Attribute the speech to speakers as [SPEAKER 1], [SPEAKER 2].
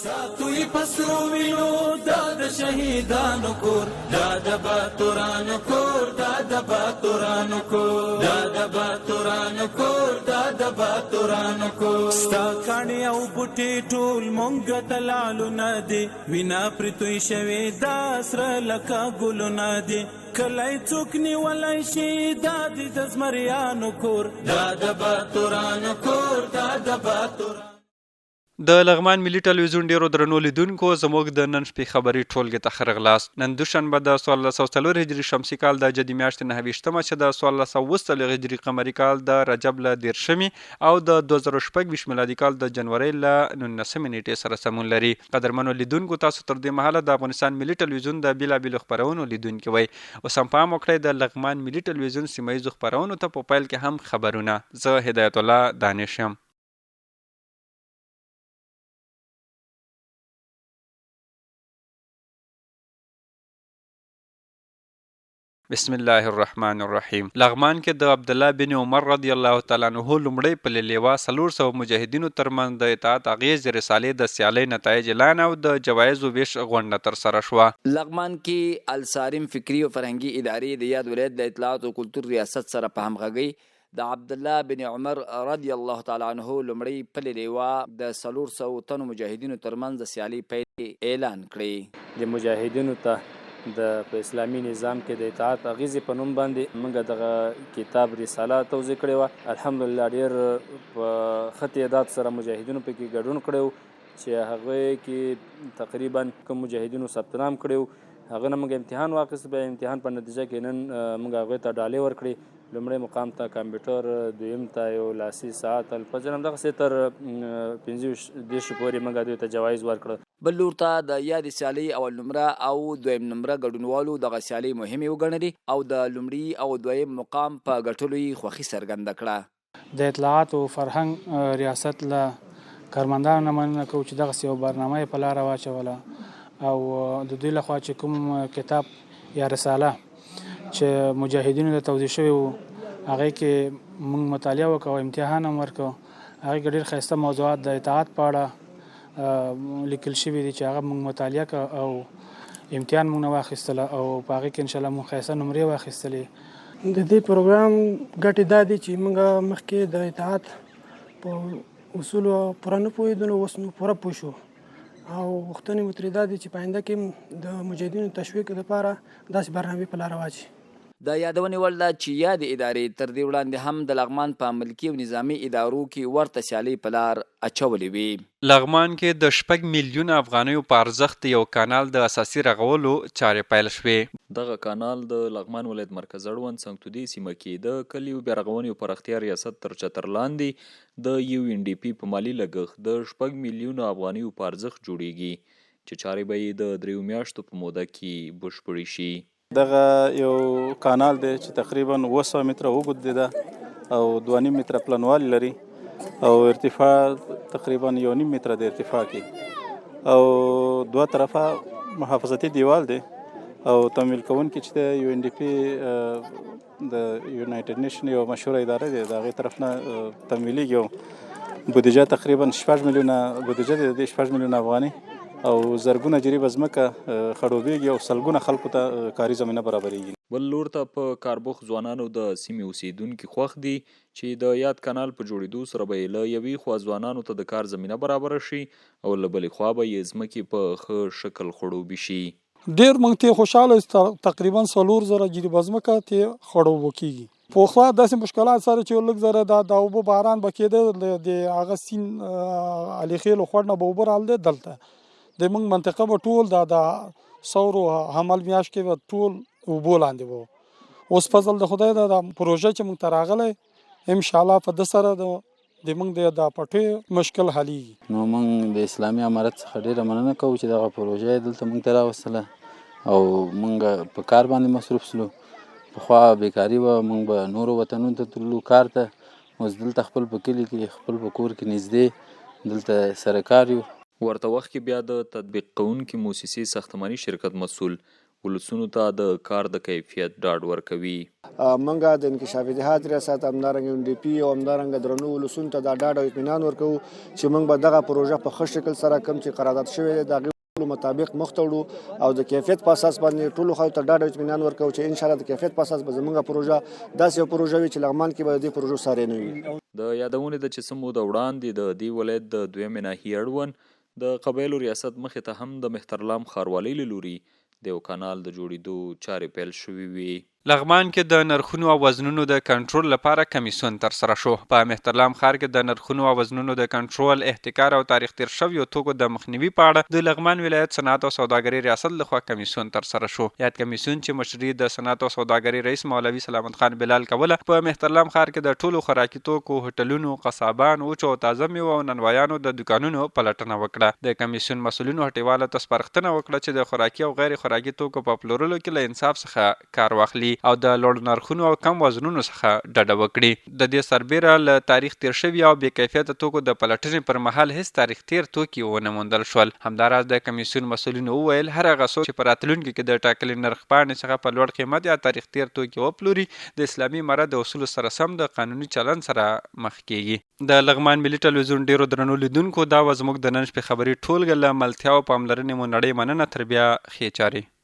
[SPEAKER 1] ساتوی پسرو وینو دا د شهیدانو کور، دا د باتورانو کور، دا د باتورانو کور، دا د باتورانو کور، دا د باتورانو کور. ستا کاڼي او بوټي ټول مونږ ته لالونه دي، وینا پرې توی شوې دا سره لکه ګلونه دي. کلی څوک نیولی شي دا د زمریانو کور، دا د باتورانو کور، دا د باتورانو.
[SPEAKER 2] د لغمان ملي ټلویزیون ډیرو درنو لیدونکو زموږ د نن شپې خبري ټولګې ته ښه راغلاست. نن دوشنبه د 1404 هجري شمسي کال د جدي میاشتې 29مه چې د 1440 هجري قمري کال د رجب له 10 او د 2026 میلادي کال د جنوري له 19 نیټې سره سمون لري. قدرمنو لیدونکو تاسو تر دې مهاله د افغانستان ملي ټلویزیون د بیلابیلو خپرونو لیدونکي وئ. اوس هم پام وکړئ د لغمان ملي ټلویزیون سیمه ییزو خپرونو ته په پیل کې هم خبرونه. زه هدایت الله دانش یم. بسم الله الرحمن الرحیم. لغمان کې د عبدالله بن عمر رضی الله تعالی عنہ لومړی په لیوا 400 مجاهدینو ترمنځ د اطاعت اغیز رسالې د سیالۍ نتایج اعلان او د جوایزو ویش غونډه تر سره شوه.
[SPEAKER 3] لغمان کې الصارم فکری او فرهنګي ادارې د یاد ولایت د اطلاعات او کلتور ریاست سره په همغږۍ د عبدالله بن عمر رضی الله تعالی عنہ لومړی په لیوا د 400 تنو مجاهدینو ترمنځ د سیالۍ پیل اعلان کړی.
[SPEAKER 4] د مجاهدینو ته په اسلامي نظام کې د اطاعت اغیزې په نوم باندې موږ دغه کتاب رساله توضیح کړې وه. الحمدلله ډېر په ښه تعداد سره مجاهدینو پکې ګډون کړی و چې هغوی کې تقریبا کوم مجاهدینو ثبت نام کړی و هغه نه موږ امتحان واخیست. بیا امتحان په نتیجه کې نن موږ هغوی ته ډالۍ ورکړې. لومړی مقام ته کمپیوټر، دویم ته یو لاسي ساعت، الفجر همدغسې تر 25 پورې موږ دوی ته جوایز ورکړه.
[SPEAKER 3] بل لور ته د یادې سیالۍ اول نمره او دویم نمره ګډونوالو دغه سیالۍ مهمې وګڼلې او د لومړي او دویم مقام په ګټلو یې خوښي څرګنده کړه.
[SPEAKER 5] د اطلاعات او فرهنګ ریاست له کارمندانو نه مننه کوو چې دغسې یو برنامه یې په لاره واچوله او د دوی لخوا چې کوم کتاب یا رساله چې مجاهدینو ته توضیح شوی و هغې کې موږ مطالعه وکړو او امتحان هم ورکړو. هغې کې ډېر ښایسته موضوعات د اطاعت په اړه لیکل شوي دي چې هغه موږ مطالعه کړه او امتحان موږ نه واخیستله او په هغې کې انشاءالله موږ ښایسته نمرې واخیستلې.
[SPEAKER 6] د دې پروګرام ګټې دا دي چې موږ مخکې د اطاعت په اصولو پوره نه پوهېدو نو اوس نو پوره پوه شو او غوښتنې مو ترې دا دي چې په آینده کې د مجاهدینو تشویق دپاره داسې برنامې په لاره واچي.
[SPEAKER 3] د یادونې وړ ده چې یادې ادارې تر دې وړاندې هم د لغمان په ملکي او نظامي ادارو کې ورته سیالۍ په لار اچولې وي.
[SPEAKER 2] لغمان کې د 6 میلیونه افغانیو په ارزښت یو کانال د اساسي رغولو چارې پیل شوې.
[SPEAKER 7] دغه کانال د لغمان ولایت مرکز اړوند سنګتودي سیمه کې د کلیو بیا رغونې او پراختیا ریاست تر چتر لاندې د UNDP په مالي لګښت د 6 میلیونه افغانیو په ارزښت جوړیږي چې چارې به یې د 3 میاشتو په موده کې بشپړې شي.
[SPEAKER 8] دغه یو کانال دی چې تقریبا 900 متره اوږد دی ده او 2.5 متره پلنوالی لري او ارتفاع تقریبا 1.5 متره د ارتفاع کې او دوه طرفه محافظتي دیوال دی او تمویل کوونکي چې د UNDP د یونایټډ نیشن یو مشهوره اداره دی د هغې طرف نه تمویلیږي او بودیجه تقریبا 6 میلیونه بودیجه دی د 6 میلیونه افغاني او زرګونه جریبه ځمکه خړوبېږي او سلګونه خلکو ته کاري زمینه برابرېږي.
[SPEAKER 7] بل لور ته په کاربوخ ځوانانو د سیمې اوسیدونکي خوښ دي چې د یاد کانال په جوړېدو سره به یې له یوې خوا ځوانانو ته د کار زمینه برابره شي او له بلې خوا به یې ځمکې په ښه شکل خړوبې شي.
[SPEAKER 9] ډېر موږ ته خوشحاله تقریبا 4,000 جریبه ځمکه ته خړوبه کېږي. پخوا داسې مشکلات سره چې لږ زره د اوبه باران به کېده د هغه سیند علیخیلو خوړ نه به اوبه رالده. دلته د موږ منطقه به ټول د ثور او حمل میاشت کې به ټول اوبو لاندې وو. اوس فضل د خدای د پروژه چې موږ ته راغلی انشاءالله په ده سره د موږ د پټیو مشکل حلیږي.
[SPEAKER 10] نو موږ د اسلامي امارت څخه ډېره مننه کوو چې دغه پروژه دلته موږ ته راوستله او موږ په کار باندې مصروف سلو. پخوا بیکاري وه، موږ به نورو وطنونو ته تللو کار ته، اوس دلته خپل په کلي کې خپل په کور کې نږدې دلته سره کار یو.
[SPEAKER 7] ورته وخت کې بیا د تطبیق کوونکي موسسې ساختماني شرکت مسؤل ولسونو ته د کار د کیفیت ډاډ ورکوي.
[SPEAKER 11] منګه د انکشاف اتحاد ریاست همدارنګه NDP او همدارنګه درنو ولسونو ته دا ډاډ او اطمینان ورکوو چې موږ به دغه پروژه په ښه شکل سره کوم چې قرارداد شوی دی د هغې مطابق مخ ته وړو او د کیفیت په اساس باندې ټولو خلکو ته ډاډ او اطمینان ورکوو چې انشاءالله د کیفیت په اساس به زموږ پروژه داسې یو پروژه وي چې لغمان کې به د دې پروژو ساری نه وي.
[SPEAKER 7] د یادونې د چې څه موده وړاندې د دې ولایت د 2 ناحیې اړوند د قبایلو ریاست مخې ته هم د مهترلام ښاروالۍ له لوري د یو کانال د جوړېدو چارې پیل شوې وي.
[SPEAKER 2] لغمان کې د نرخونو او وزنونو د کنټرول لپاره کمیسیون ترسره شو. په مهترلام ښار کې د نرخونو او وزنونو د کنټرول، احتکار او تاریخ تیر شویو توکو د مخنیوي په اړه د لغمان ولایت صنعت او سوداګرۍ ریاست لخوا کمیسیون ترسره شو. یاد کمیسیون چې مشري د صنعت او سوداګرۍ رئیس مولوي سلامت خان بلال کوله، په مهترلام ښار کې د ټولو خوراکي توکو، هوټلونو، قصابان، وچو او تازه میوو او نانوایانو د دکانونو پلټنه وکړه. د کمیسیون مسؤلینو هټیوالو ته سپارښتنه وکړه چې د خوراکي او غیر خوراکي توکو په پلورلو کې له انصاف څخه کار واخلي او د لوړ نرخونو او کم وزنونو څخه ډډه وکړي. د دې سربیره له تاریخ تیر شوي او بې کیفیته توکو د پلټنې پر مهال هیڅ تاریخ تیر توکي ونه موندل شول. همداراز د کمیسیون مسؤلینو وویل هر هغه څوک چې په راتلونکي کې د ټاکلي نرخ پاڼې څخه په لوړ قیمت یا تاریخ تیر توکي وپلوري د اسلامي امارت د اصولو سره سم د قانوني چلند سره مخ کیږي. د لغمان ملي ټلویزیون ډیرو درنو لیدونکو دا و زموږ د نن شپې خبري ټولګه له ملتیا او پاملرنې مو نړۍ مننه. تر بیا ښې چارې.